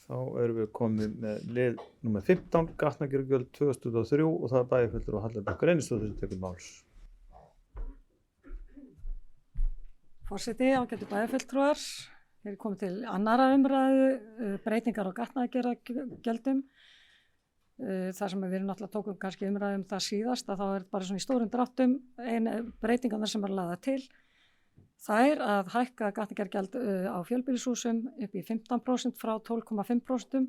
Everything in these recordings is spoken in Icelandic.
Þá erum við komið með lið númer 15, gatnagerðargjöld 2023 og það er bæjarfulltrúi Hallbjörg Reynisdóttir sem tekur máls. Forseti, ágætu bæjarfulltrúar, við erum komið til annarra umræðu, breytingar á gatnagerðargjöldum. Þar sem við erum náttúrulega tókum kannski umræðu það síðast, að þá er bara svona í stórum dráttum breytingarnar sem er lagðar til. Það er að hækka gatnagerðargjald á fjölbýlishúsum upp í 15% frá 12,5%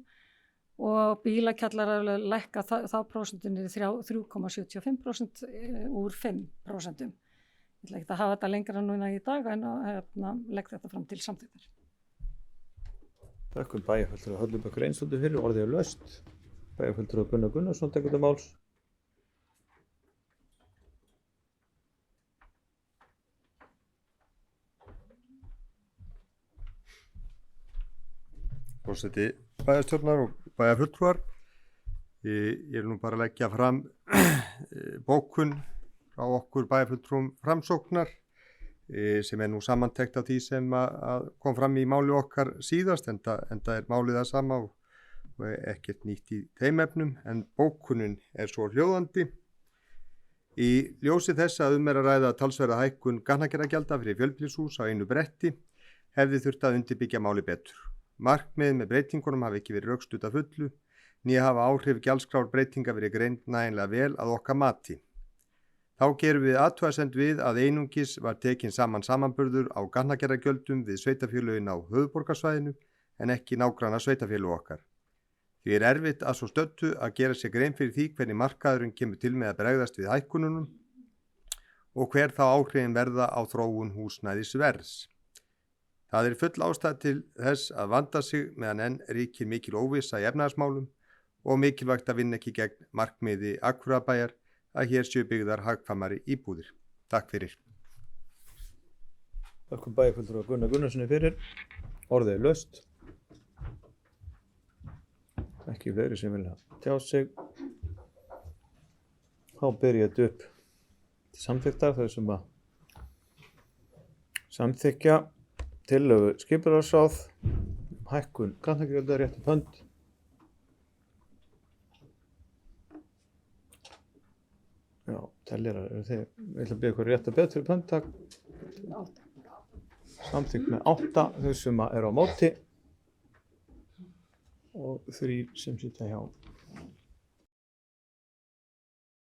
og bílakjallar lækka þá prósentunni 3,75% úr 5%. Ég ætla ekki að hafa þetta lengra núna í dag en legg þetta fram til samþykktar. Þakkum bæjarfulltrúi Hallbjörg Reynisdóttir fyrir orðið laust. Bæjarfulltrúi Gunnar Gunnarsson tekur til máls. Forseti bæjarstjórnar og bæjarfulltrúar. Ég nú bara að leggja fram bókun frá okkur bæjarfulltrúum Framsóknar sem nú samantekt af því sem að kom fram í máli okkar síðast, enda er málið það sama og ekkert nýtt í þeim efnum, en bókunin er svo hljóðandi. Í ljósi þess að er að ræða talsverða hækkun gatnagerðargjalda fyrir fjölbýlishús á einu bretti hefði þurft að undirbyggja máli betur. Markmið með breytingunum hafi ekki verið rökstutt að fullu, né hafa áhrif gjaldskrár breytinga verið greind nægilega vel að okkar mati. Þá gerum við athugasemd við að einungis var tekin samanburður á gatnagerðargjöldum við sveitarfélögin á höfuðborgarsvæðinu en ekki nágranna sveitarfélög okkar. Því er erfitt að svo stöddu að gera sér grein fyrir því hvernig markaðurinn kemur til með að bregðast við hækkununum og hver þá áhrifin verða á þróun húsnæðisverðs. Það er full ástæða til þess að vanda sig meðan enn ríkir mikil óvissa í efnahagsmálum og mikilvægt að vinna ekki gegn markmiði Akureyrarbæjar að hér séu byggðar hagkvæmari íbúðir. Takk fyrir. Þakkum bæjarfulltrúi Gunnar Gunnarssoni fyrir orðið laust. Ekki fleiri sem vilja tjá sig. Þá byrja þetta upp til samþykktar þau sem að samþykkja tillögu skipulagsráð hækkun gatnagerðargjalda rétt upp hönd. Já, teljarar eru þeir. Ég ætla að byrja ykkur rétt að betra upp hönd. Takk. Samþykkt með 8 þau sem eru á móti og 3 sem sitja hjá.